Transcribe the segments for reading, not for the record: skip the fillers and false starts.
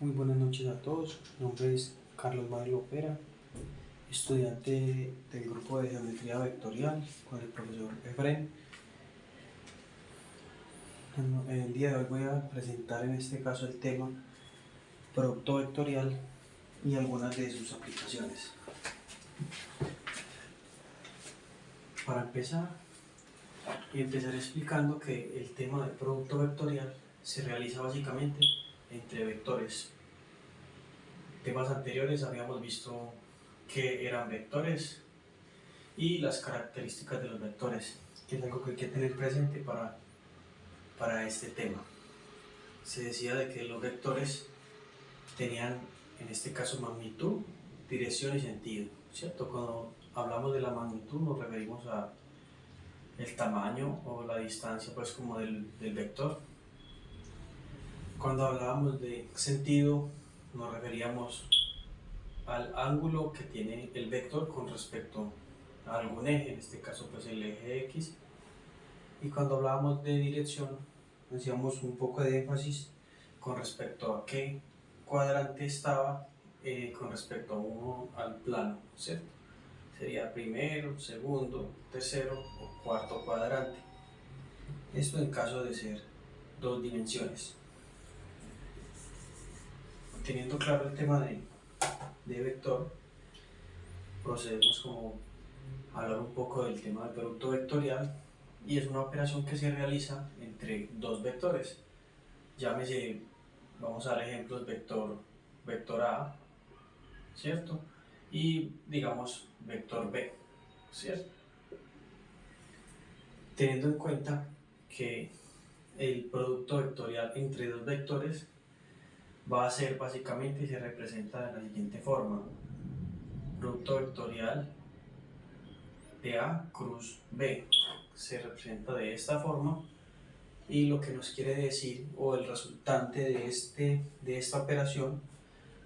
Muy buenas noches a todos, mi nombre es Carlos Mario Lopera, estudiante del grupo de geometría vectorial con el profesor Efren. En el día de hoy voy a presentar en este caso el tema producto vectorial y algunas de sus aplicaciones. Para empezaré explicando que el tema del producto vectorial se realiza básicamente entre vectores. Temas anteriores habíamos visto qué eran vectores y las características de los vectores, que es algo que hay que tener presente para este tema. Se decía de que los vectores tenían, en este caso, magnitud, dirección y sentido, ¿cierto? Cuando hablamos de la magnitud nos referimos a el tamaño o la distancia, pues, como del vector. Cuando hablábamos de sentido nos referíamos al ángulo que tiene el vector con respecto a algún eje, en este caso pues el eje X, y cuando hablábamos de dirección hacíamos un poco de énfasis con respecto a qué cuadrante estaba con respecto al plano, ¿cierto? Sería primero, segundo, tercero o cuarto cuadrante. Esto en caso de ser dos dimensiones. Teniendo claro el tema de vector, procedemos como a hablar un poco del tema del producto vectorial, y es una operación que se realiza entre dos vectores. Llámese, vamos a dar ejemplos, vector A, ¿cierto? Y digamos vector B, ¿cierto? Teniendo en cuenta que el producto vectorial entre dos vectores va a ser básicamente, se representa de la siguiente forma: producto vectorial de A cruz B se representa de esta forma, y lo que nos quiere decir, o el resultante de esta operación,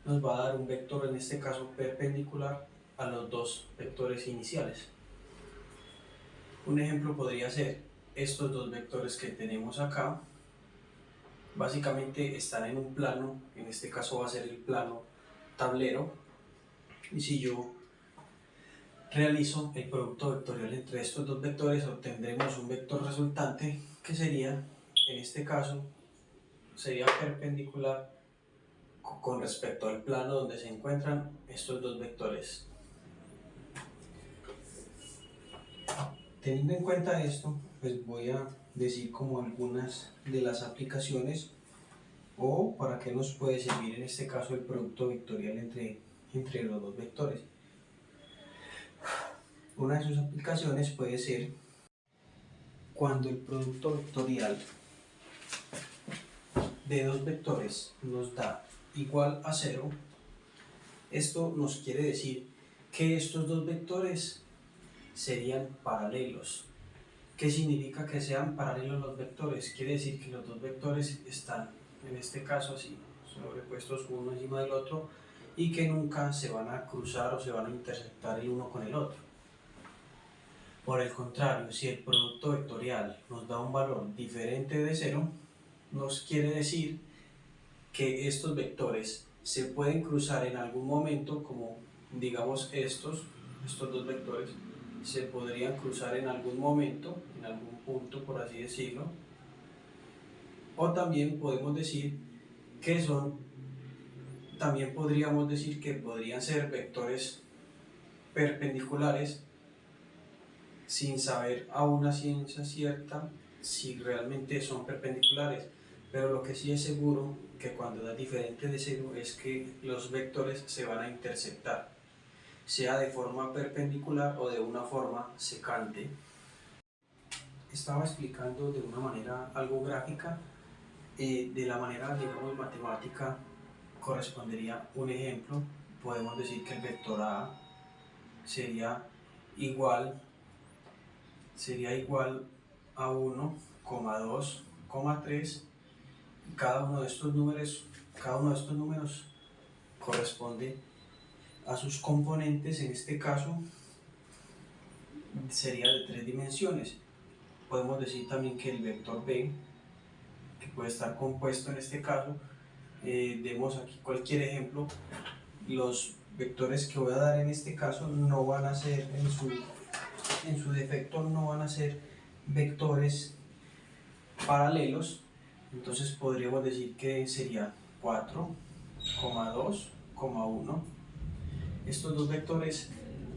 nos va a dar un vector, en este caso perpendicular a los dos vectores iniciales. Un ejemplo podría ser estos dos vectores que tenemos acá. Básicamente están en un plano, en este caso va a ser el plano tablero, y si yo realizo el producto vectorial entre estos dos vectores obtendremos un vector resultante que sería, en este caso, sería perpendicular con respecto al plano donde se encuentran estos dos vectores. Teniendo en cuenta esto, pues voy a decir como algunas de las aplicaciones o para qué nos puede servir en este caso el producto vectorial entre los dos vectores. Una de sus aplicaciones puede ser cuando el producto vectorial de dos vectores nos da igual a 0. Esto nos quiere decir que estos dos vectores serían paralelos. ¿Qué significa que sean paralelos los vectores? Quiere decir que los dos vectores están, en este caso así, sobrepuestos uno encima del otro, y que nunca se van a cruzar o se van a intersectar el uno con el otro. Por el contrario, si el producto vectorial nos da un valor diferente de 0, nos quiere decir que estos vectores se pueden cruzar en algún momento, como digamos estos dos vectores se podrían cruzar en algún momento, en algún punto, por así decirlo. O también podemos decir que también podríamos decir que podrían ser vectores perpendiculares, sin saber a una ciencia cierta si realmente son perpendiculares, pero lo que sí es seguro que cuando es diferente de 0 es que los vectores se van a intersectar, sea de forma perpendicular o de una forma secante. Estaba explicando de una manera algo gráfica, de la manera, digamos, matemática correspondería un ejemplo. Podemos decir que el vector A sería igual a 1, 2, 3, y cada uno de estos números corresponde a sus componentes. En este caso sería de 3 dimensiones. Podemos decir también que el vector B, que puede estar compuesto en este caso demos aquí cualquier ejemplo, los vectores que voy a dar en este caso no van a ser, en su defecto, no van a ser vectores paralelos. Entonces podríamos decir que sería 4, 2, 1. Estos dos vectores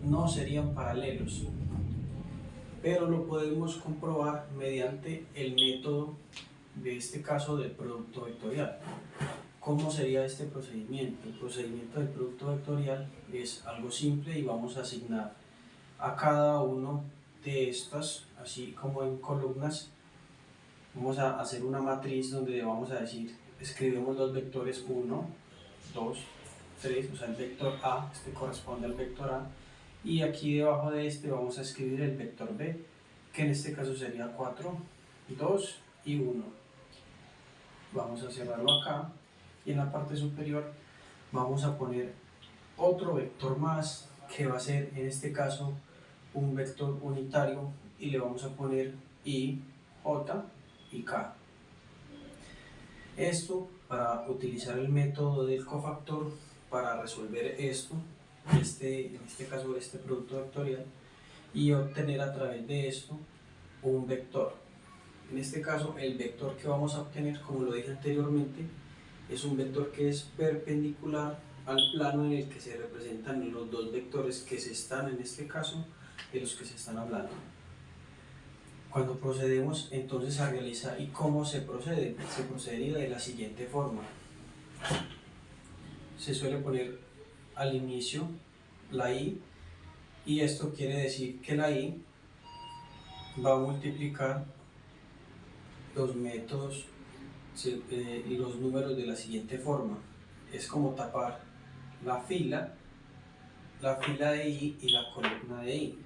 no serían paralelos, pero lo podemos comprobar mediante el método, de este caso, del producto vectorial. ¿Cómo sería este procedimiento? El procedimiento del producto vectorial es algo simple y vamos a asignar a cada uno de estas, así como en columnas, vamos a hacer una matriz donde vamos a decir, escribimos los vectores 1, 2, 3, o sea el vector A, este corresponde al vector A, y aquí debajo de este vamos a escribir el vector B, que en este caso sería 4, 2 y 1. Vamos a cerrarlo acá, y en la parte superior vamos a poner otro vector más, que va a ser en este caso un vector unitario, y le vamos a poner I, J y K. Esto para utilizar el método del cofactor para resolver esto, en este caso este producto vectorial, y obtener a través de esto un vector. En este caso el vector que vamos a obtener, como lo dije anteriormente, es un vector que es perpendicular al plano en el que se representan los dos vectores que se están, en este caso, de los que se están hablando. Cuando procedemos entonces a realizar, ¿y cómo se procede? Se procedería de la siguiente forma. Se suele poner al inicio la i, y esto quiere decir que la i va a multiplicar los métodos y los números de la siguiente forma. Es como tapar la fila de i y la columna de i,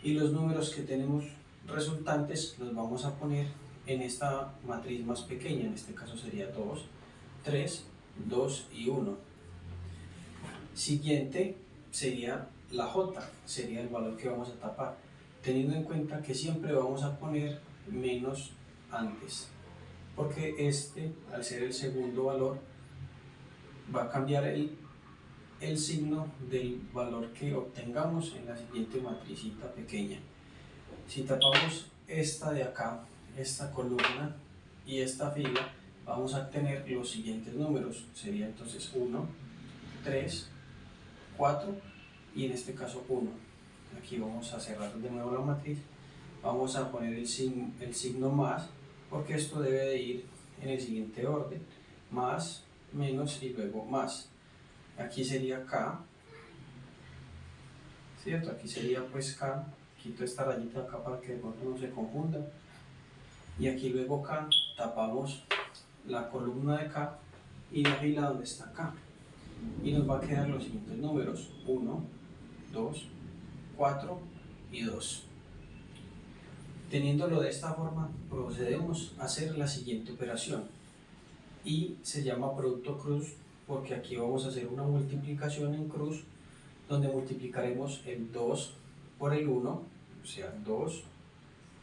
y los números que tenemos resultantes los vamos a poner en esta matriz más pequeña. En este caso sería 2, 3, 2 y 1. Siguiente sería la j, sería el valor que vamos a tapar, teniendo en cuenta que siempre vamos a poner menos antes, porque este, al ser el segundo valor, va a cambiar el signo del valor que obtengamos en la siguiente matricita pequeña. Si tapamos esta de acá, esta columna y esta fila, vamos a tener los siguientes números. Sería entonces 1, 3, 4 y en este caso 1. Aquí vamos a cerrar de nuevo la matriz. Vamos a poner el signo más, porque esto debe de ir en el siguiente orden: más, menos y luego más. Aquí sería K, ¿cierto? Aquí sería pues K. Quito esta rayita acá para que de pronto no se confunda, y aquí luego K, tapamos la columna de K y la fila donde está K, y nos va a quedar los siguientes números: 1, 2, 4 y 2. Teniéndolo de esta forma, procedemos a hacer la siguiente operación, y se llama producto cruz, porque aquí vamos a hacer una multiplicación en cruz, donde multiplicaremos el 2 por el 1, o sea 2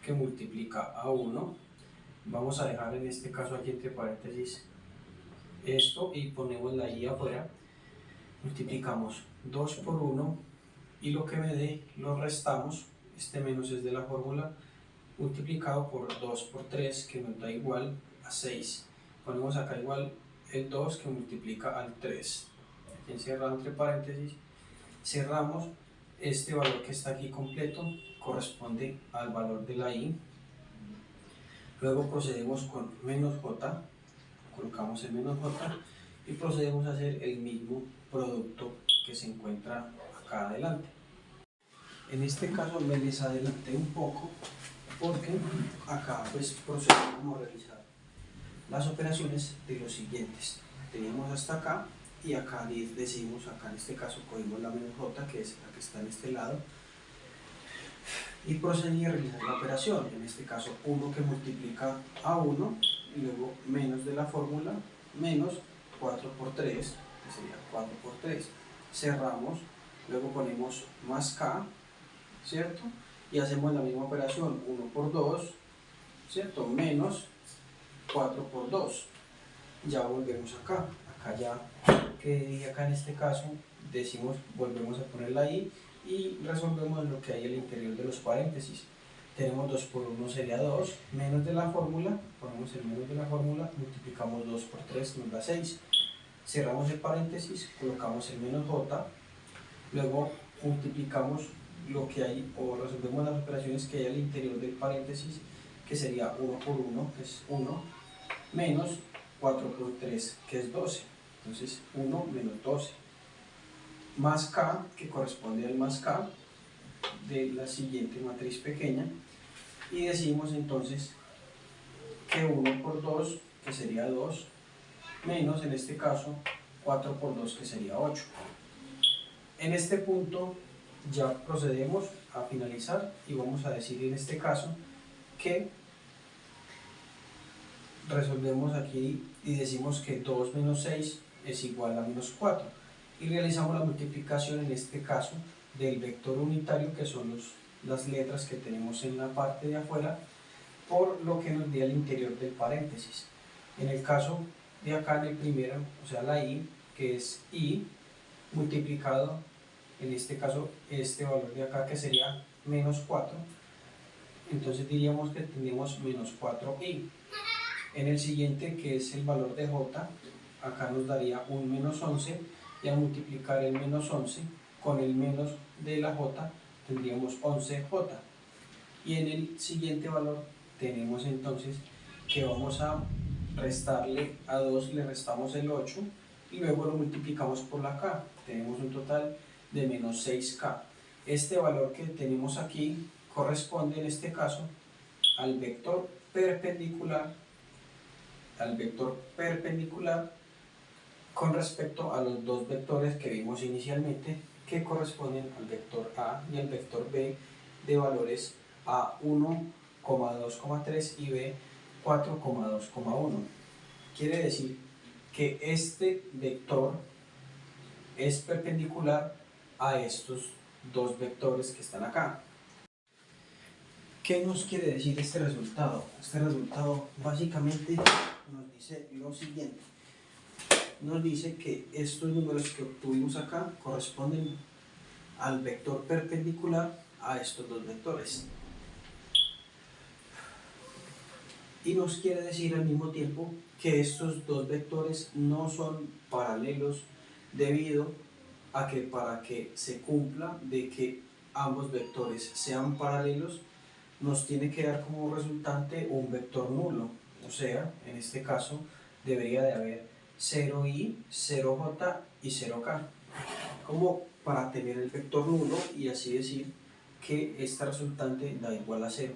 que multiplica a 1. Vamos a dejar en este caso aquí entre paréntesis esto y ponemos la i afuera. Multiplicamos 2 por 1 y lo que me dé lo restamos. Este menos es de la fórmula, multiplicado por 2 por 3, que nos da igual a 6. Ponemos acá igual el 2 que multiplica al 3. Aquí encerrado entre paréntesis, cerramos. Este valor que está aquí completo corresponde al valor de la i. Luego procedemos con menos j, colocamos el menos j y procedemos a hacer el mismo producto que se encuentra acá adelante. En este caso me les adelanté un poco, porque acá pues procedemos a realizar las operaciones de los siguientes. Tenemos hasta acá, y acá decimos, acá en este caso cogimos la menos j, que es la que está en este lado, y procedí a realizar la operación. En este caso 1 que multiplica a 1, y luego menos de la fórmula, menos 4 por 3, que sería 4 por 3. Cerramos, luego ponemos más k, ¿cierto? Y hacemos la misma operación: 1 por 2, ¿cierto? Menos 4 por 2. Ya volvemos acá acá ya, que acá en este caso decimos, volvemos a poner la i y resolvemos lo que hay al interior de los paréntesis. Tenemos 2 por 1 sería 2, menos de la fórmula, ponemos el menos de la fórmula, multiplicamos 2 por 3, nos da 6. Cerramos el paréntesis, colocamos el menos j, luego multiplicamos lo que hay, o resolvemos las operaciones que hay al interior del paréntesis, que sería 1 por 1, que es 1, menos 4 por 3, que es 12. Entonces 1 menos 12, más k, que corresponde al más k de la siguiente matriz pequeña, y decimos entonces que 1 por 2, que sería 2, menos en este caso 4 por 2, que sería 8. En este punto ya procedemos a finalizar y vamos a decir en este caso que resolvemos aquí y decimos que 2 menos 6 es igual a menos 4 y realizamos la multiplicación en este caso del vector unitario, que son las letras que tenemos en la parte de afuera, por lo que nos dé al interior del paréntesis. En el caso de acá, en el primero, o sea la i, que es i multiplicado, en este caso este valor de acá que sería menos 4, entonces diríamos que tenemos menos 4i. En el siguiente, que es el valor de j, acá nos daría un menos 11, y al multiplicar el menos 11 con el menos de la j tendríamos 11j. Y en el siguiente valor tenemos entonces que vamos a restarle a 2, le restamos el 8 y luego lo multiplicamos por la k, tenemos un total de menos 6k. Este valor que tenemos aquí corresponde en este caso al vector perpendicular con respecto a los dos vectores que vimos inicialmente, que corresponden al vector a y al vector b de valores a 1,2,3 y b 4,2,1. Quiere decir que este vector es perpendicular a estos dos vectores que están acá. ¿Qué nos quiere decir este resultado? Este resultado básicamente nos dice lo siguiente. Nos dice que estos números que obtuvimos acá corresponden al vector perpendicular a estos dos vectores. Y nos quiere decir al mismo tiempo que estos dos vectores no son paralelos, debido a que para que se cumpla de que ambos vectores sean paralelos, nos tiene que dar como resultante un vector nulo. O sea, en este caso debería de haber 0i, 0j y 0k, como para tener el vector nulo y así decir que esta resultante da igual a 0.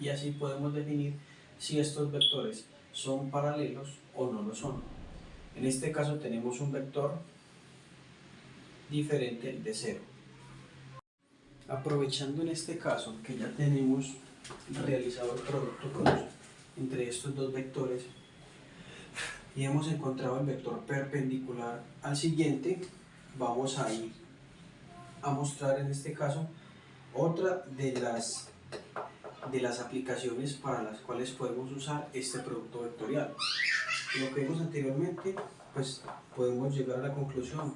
Y así podemos definir si estos vectores son paralelos o no lo son. En este caso tenemos un vector diferente de 0. Aprovechando en este caso que ya tenemos realizado el producto cruz entre estos dos vectores y hemos encontrado el vector perpendicular al siguiente, vamos a ir a mostrar en este caso otra de las aplicaciones para las cuales podemos usar este producto vectorial. Lo que vimos anteriormente, pues podemos llegar a la conclusión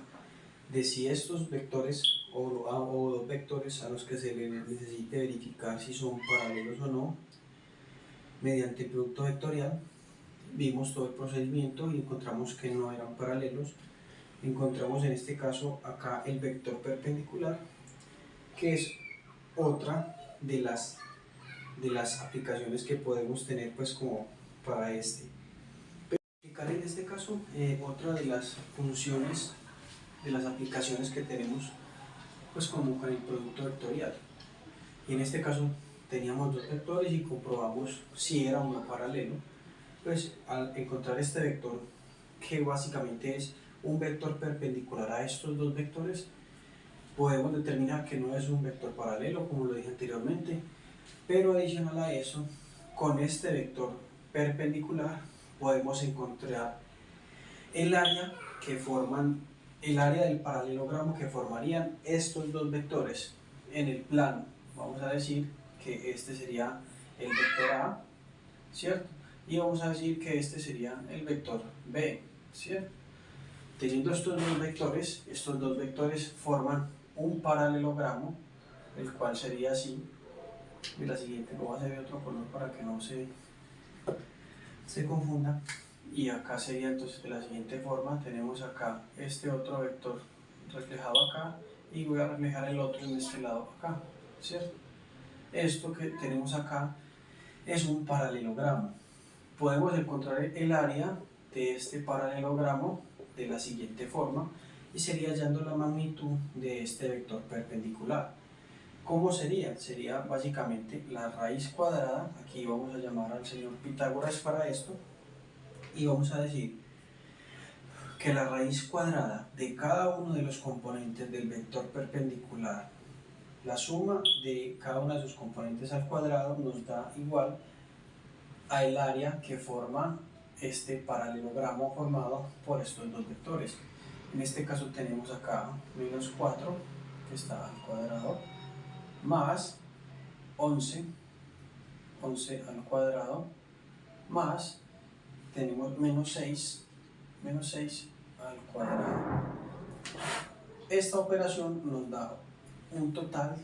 de si estos vectores o dos vectores a los que se les necesite verificar si son paralelos o no, mediante el producto vectorial, vimos todo el procedimiento y encontramos que no eran paralelos. Encontramos en este caso acá el vector perpendicular, que es otra de las aplicaciones que podemos tener pues como para este. Explicar en este caso otra de las funciones, de las aplicaciones que tenemos pues como con el producto vectorial. Y en este caso teníamos dos vectores y comprobamos si era uno paralelo. Pues al encontrar este vector, que básicamente es un vector perpendicular a estos dos vectores, podemos determinar que no es un vector paralelo, como lo dije anteriormente, pero adicional a eso, con este vector perpendicular podemos encontrar el área del paralelogramo que formarían estos dos vectores en el plano. Vamos a decir que este sería el vector A, ¿cierto? Y vamos a decir que este sería el vector B, ¿cierto? teniendo estos dos vectores forman un paralelogramo, el cual sería así. Y la siguiente lo voy a hacer de otro color para que no se confunda. Y acá sería entonces de la siguiente forma: tenemos acá este otro vector reflejado acá y voy a reflejar el otro en este lado acá, ¿cierto? Esto que tenemos acá es un paralelogramo. Podemos encontrar el área de este paralelogramo de la siguiente forma y sería hallando la magnitud de este vector perpendicular. ¿Cómo sería? Sería básicamente la raíz cuadrada. Aquí vamos a llamar al señor Pitágoras para esto y vamos a decir que la raíz cuadrada de cada uno de los componentes del vector perpendicular, la suma de cada una de sus componentes al cuadrado, nos da igual a el área que forma este paralelogramo formado por estos dos vectores. En este caso tenemos acá menos 4 que está al cuadrado más 11 al cuadrado más tenemos menos 6 al cuadrado. Esta operación nos da un total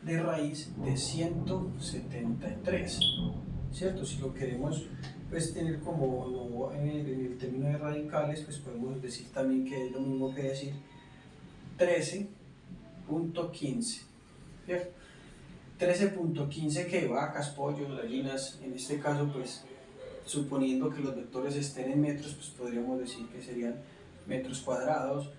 de raíz de 173, ¿cierto? Si lo queremos pues tener como no en el término de radicales, pues podemos decir también que es lo mismo que decir 13.15, ¿cierto? 13.15 que vacas, pollos, gallinas, en este caso pues suponiendo que los vectores estén en metros, pues podríamos decir que serían metros cuadrados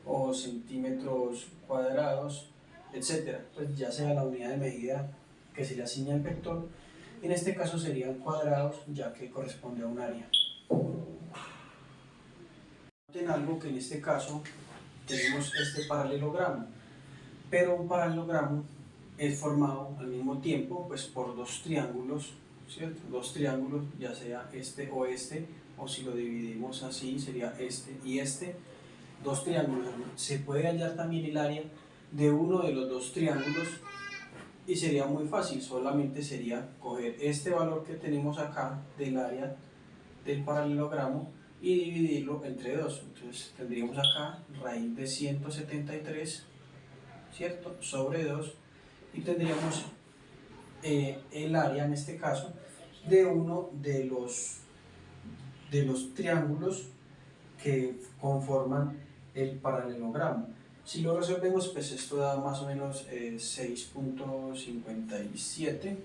o centímetros cuadrados, etcétera, pues ya sea la unidad de medida que se le asigna al vector. En este caso serían cuadrados, ya que corresponde a un área. Noten algo, que en este caso tenemos este paralelogramo, pero un paralelogramo es formado al mismo tiempo pues por dos triángulos, ¿cierto? Dos triángulos, ya sea este, o si lo dividimos así sería este y este, dos triángulos. Se puede hallar también el área de uno de los dos triángulos y sería muy fácil, solamente sería coger este valor que tenemos acá del área del paralelogramo y dividirlo entre dos. Entonces tendríamos acá raíz de 173, ¿cierto?, sobre 2, y tendríamos el área en este caso de uno de los triángulos que conforman el paralelogramo. Si lo resolvemos, pues esto da más o menos 6.57,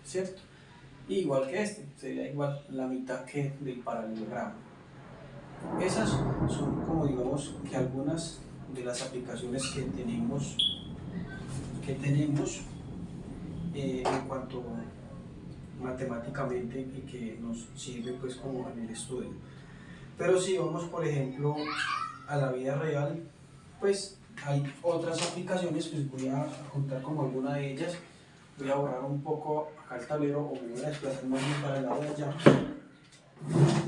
¿cierto? Y igual que este, sería igual la mitad que del paralelogramo. Esas son, como digamos, que algunas de las aplicaciones que tenemos en cuanto matemáticamente y que nos sirve pues como en el estudio. Pero si vamos por ejemplo a la vida real, pues hay otras aplicaciones, pues voy a contar como alguna de ellas. Voy a borrar un poco acá el tablero o me voy a desplazar más bien para el lado de allá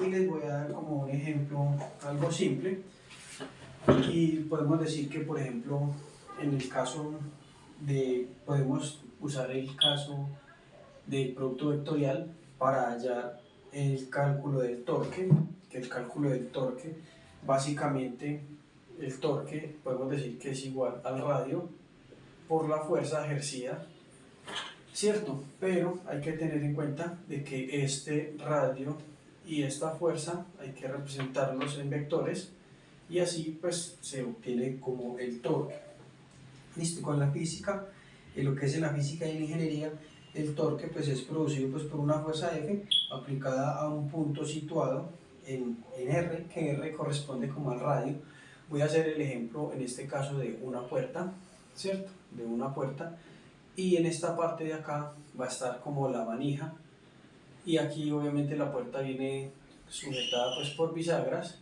y les voy a dar como un ejemplo algo simple. Y podemos decir que, por ejemplo, en el caso podemos usar el caso del producto vectorial para hallar el cálculo del torque, que el cálculo del torque, básicamente el torque podemos decir que es igual al radio por la fuerza ejercida, ¿cierto? Pero hay que tener en cuenta de que este radio y esta fuerza hay que representarlos en vectores y así pues se obtiene como el torque. Listo, con la física, en lo que es en la física y en la ingeniería, el torque pues es producido pues por una fuerza F aplicada a un punto situado en R, que R corresponde como al radio. Voy a hacer el ejemplo en este caso de una puerta, ¿cierto? De una puerta, y en esta parte de acá va a estar como la manija, y aquí obviamente la puerta viene sujetada pues por bisagras,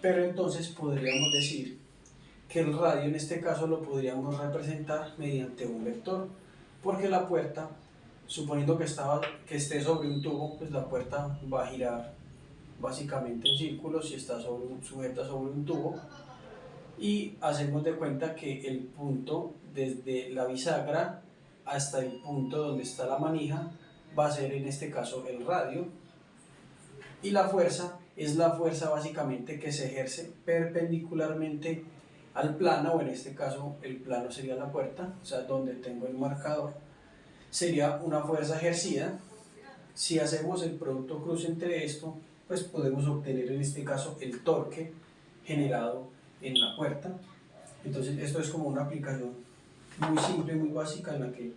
pero entonces podríamos decir que el radio en este caso lo podríamos representar mediante un vector, porque la puerta, suponiendo que esté sobre un tubo, pues la puerta va a girar básicamente en círculos si está sujeta sobre un tubo, y hacemos de cuenta que el punto desde la bisagra hasta el punto donde está la manija va a ser en este caso el radio, y la fuerza es la fuerza básicamente que se ejerce perpendicularmente al plano, o en este caso el plano sería la puerta, o sea, donde tengo el marcador, sería una fuerza ejercida. Si hacemos el producto cruz entre esto, pues podemos obtener en este caso el torque generado en la puerta. Entonces esto es como una aplicación muy simple, muy básica, en la que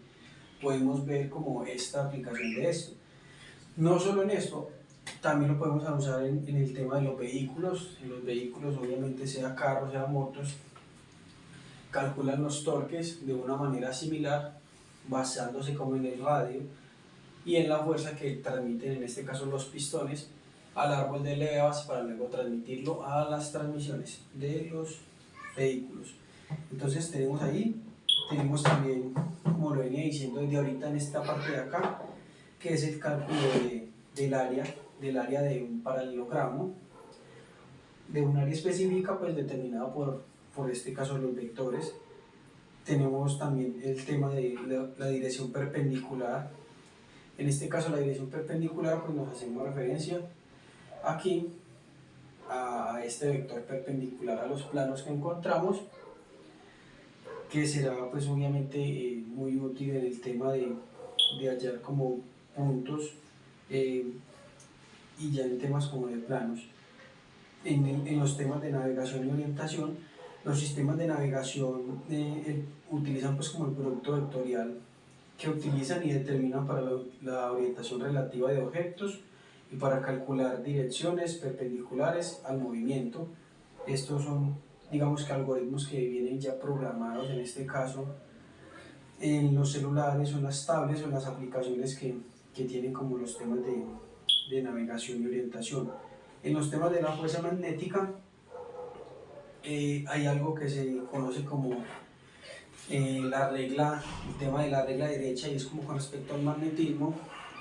podemos ver como esta aplicación de esto. No solo en esto, también lo podemos usar en el tema de los vehículos. En los vehículos, obviamente, sea carros, sea motos, calculan los torques de una manera similar, basándose como en el radio y en la fuerza que transmiten, en este caso los pistones, al árbol de levas, para luego transmitirlo a las transmisiones de los vehículos. Entonces tenemos también, como lo venía diciendo desde ahorita, en esta parte de acá, que es el cálculo del área de un paralelogramo, de un área específica pues determinada por este caso los vectores. Tenemos también el tema de la dirección perpendicular. En este caso la dirección perpendicular, pues nos hacemos referencia aquí a este vector perpendicular a los planos que encontramos, que será pues obviamente muy útil en el tema de hallar como puntos, y ya en temas como de planos. En los temas de navegación y orientación, los sistemas de navegación utilizan pues como el producto vectorial, que utilizan y determinan para la orientación relativa de objetos y para calcular direcciones perpendiculares al movimiento. Estos son, digamos, que algoritmos que vienen ya programados, en este caso en los celulares o en las tablets o en las aplicaciones que tienen como los temas de navegación y orientación. En los temas de la fuerza magnética hay algo que se conoce como el tema de la regla derecha, y es como con respecto al magnetismo,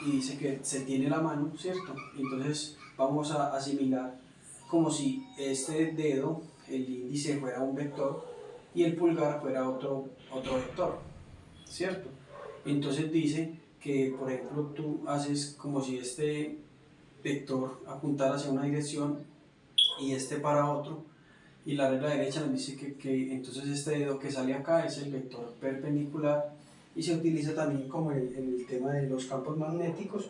y dice que se tiene la mano, ¿cierto? Entonces vamos a asimilar como si este dedo, el índice, fuera un vector y el pulgar fuera otro vector, ¿cierto? Entonces dice que, por ejemplo, tú haces como si este vector apuntara hacia una dirección y este para otro, y la regla derecha nos dice que entonces este dedo que sale acá es el vector perpendicular, y se utiliza también como en el tema de los campos magnéticos,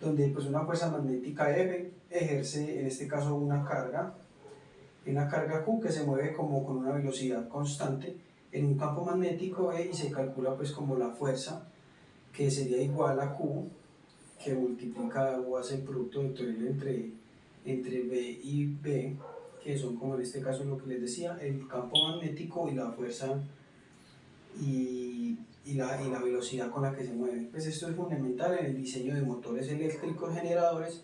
donde pues una fuerza magnética F ejerce en este caso una carga Q, que se mueve como con una velocidad constante en un campo magnético E, y se calcula pues como la fuerza, que sería igual a Q, que multiplica o hace el producto vectorial entre B y B, que son como en este caso lo que les decía, el campo magnético y la fuerza y la velocidad con la que se mueve. Pues esto es fundamental en el diseño de motores eléctricos, generadores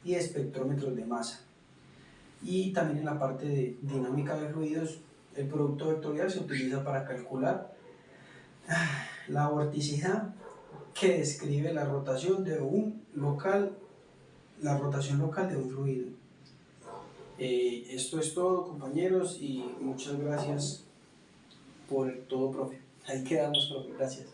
y espectrómetros de masa. Y también en la parte de dinámica de fluidos, el producto vectorial se utiliza para calcular la vorticidad, que describe la rotación local de un fluido. Esto es todo, compañeros, y muchas gracias por todo, profe. Ahí quedamos, profe. Gracias.